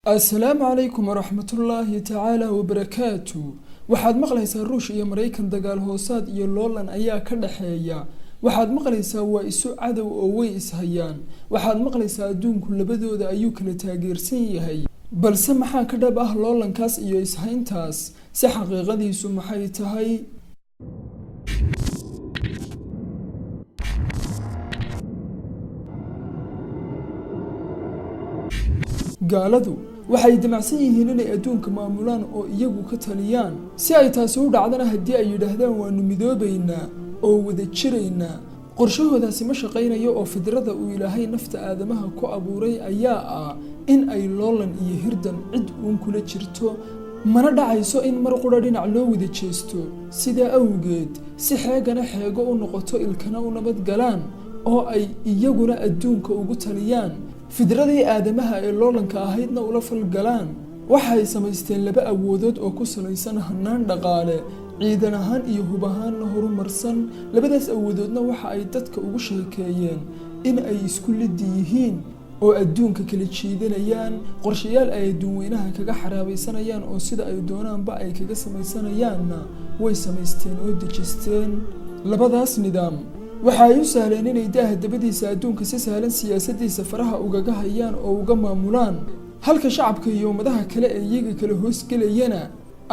السلام عليكم ورحمة الله تعالى وبركاته. waxaad maqlaysaa ruush iyo Mareykan dagaal hoosaad iyo loolan ayaa ka dhaxeeya. waxaad maqlaysaa waa isu cadow oo way is hayaan. waxaad maqlaysaa adduunku labadooda ayuu kala taageersan yahay. balse maxaa ka dhab ah loolankaas iyo is hayntaas? si xaqiiqadiisu maxay tahay? gaaladu waxay damacsan yihiin inay adduunka maamulaan oo iyagu ka taliyaan si ay taasi u dhacdana haddii ay yidhaahdaan waanu midoobaynaa oo wada jiraynaa. qorshahoodaasi ma shaqaynayo oo fidrada uu ilaahay nafta aadamaha ku abuuray ayaa ah in ay loolan iyo hirdan cid uun kula jirto, mana dhacayso in mar qura dhinac loo wada jeesto. sidaa awgeed si xeegana xeego u noqoto ilkana u nabad galaan oo ay iyaguna adduunka ugu taliyaan, fidradii aadamaha ee loolanka ahaydna ula falgalaan, waxay samaysteen laba awoodood oo ku salaysan hannaan dhaqaale, ciidan ahaan iyo hub ahaanna horumarsan. labadaas awoodoodna waxa ay dadka ugu sheekeeyeen in ay isku liddi yihiin oo adduunka kala jiidanayaan, qorshayaal ay adduunweynaha kaga xaraabaysanayaan oo sida ay doonaanba ay kaga samaysanayaanna way samaysteen oo dejisteen. labadaas nidaam waxa ay u sahleen inay daaha dabadiisa adduunka si sahlan siyaasadiisa faraha ugaga hayaan oo uga maamulaan, halka shacabka iyo ummadaha kale ee iyaga kala hoosgelayana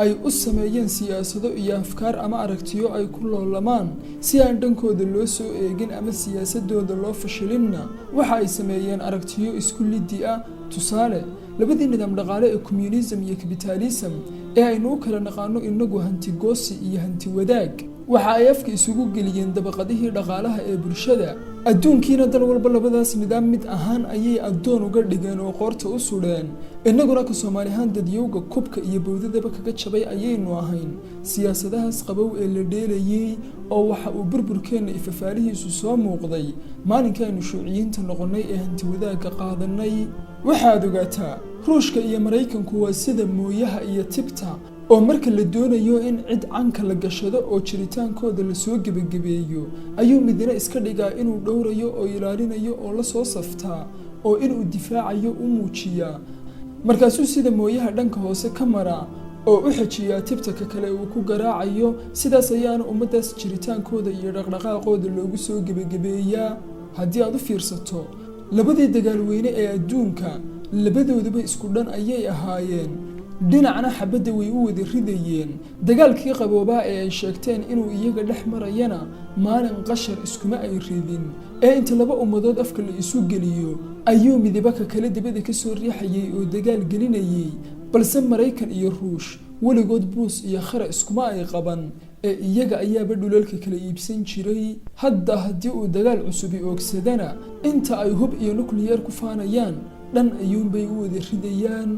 ay u sameeyeen siyaasado iyo afkaar ama aragtiyo ay ku loolamaan si aan dhankooda loo soo eegin ama siyaasadooda loo fashilinna waxa ay sameeyeen aragtiyo isku liddi ah. tusaale, labadii nidaam dhaqaale ee communism iyo capitalism ee aynu u kala naqaano inagu hanti goosi iyo hanti wadaag, waxa ay afka isugu geliyeen dabaqadihii dhaqaalaha ee bulshada. adduunkiina dal walba labadaas nidaam mid ahaan ayay addoon uga dhigeen oo qoorta u sudheen. innaguna ka Soomaali ahaan dadyowga kubka iyo bowdadaba kaga jabay ayaynu ahayn siyaasadahaas qabow ee la dheelayay, oo waxa uu burburkeenna ifafaalihiisu soo muuqday maalinkaaynu shuuciyiinta noqonnay ee hanti wadaagga qaadanay. waxaad ogaataa ruushka iyo Mareykanku waa sida mooyaha iyo tibta oo marka la doonayo in cid canka la gashado oo jiritaankooda lasoo gebagabeeyo ayuu midna iska dhigaa inuu dhowrayo oo ilaalinayo oo la soo saftaa oo inuu difaacayo u muujiyaa, markaasuu sida mooyaha dhanka hoose ka maraa oo u xejiyaa tibta ka kale uu ku garaacayo. sidaas ayaana ummadaas jiritaankooda iyo dhaqdhaqaaqooda loogu soo gebagabeeyaa. haddii aad u fiirsato labadii dagaalweyne ee adduunka labadooduba isku dhan ayay ahaayeen, dhinacna xabadda way u wada ridayeen. dagaalkii qaboobaa ee ay sheegteen inuu iyaga dhex marayana maalin qashar iskuma ay ridin ee inta laba ummadood afka la isu geliyo ayuu midiba ka kale dibada ka soo riixayay oo dagaal gelinayay. balse Mareykan iyo Ruush weligood buus iyo khara iskuma ay qaban ee iyaga ayaaba dhulalka kala iibsan jiray. hadda haddii uu dagaal cusubi oogsadana inta ay hub iyo nukliyeer ku faanayaan dhan ayuunbay u wada ridayaan.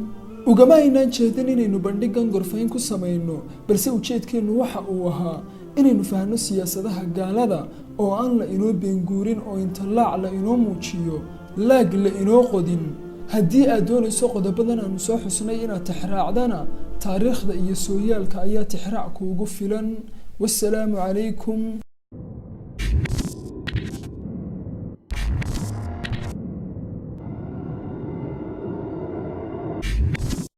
ugama aynaan jeedin inaynu bandhigan gorfayn ku samayno, balse ujeedkeennu waxa uu ahaa inaynu fahanno siyaasadaha gaalada oo aan la inoo beenguurin oo intalaac la inoo muujiyo, laag la inoo qodin. haddii aad doonayso qodobadan aanu soo xusnay inaad tixraacdana taariikhda iyo sooyaalka ayaa tixraac kuugu filan. wassalaamu calaykum.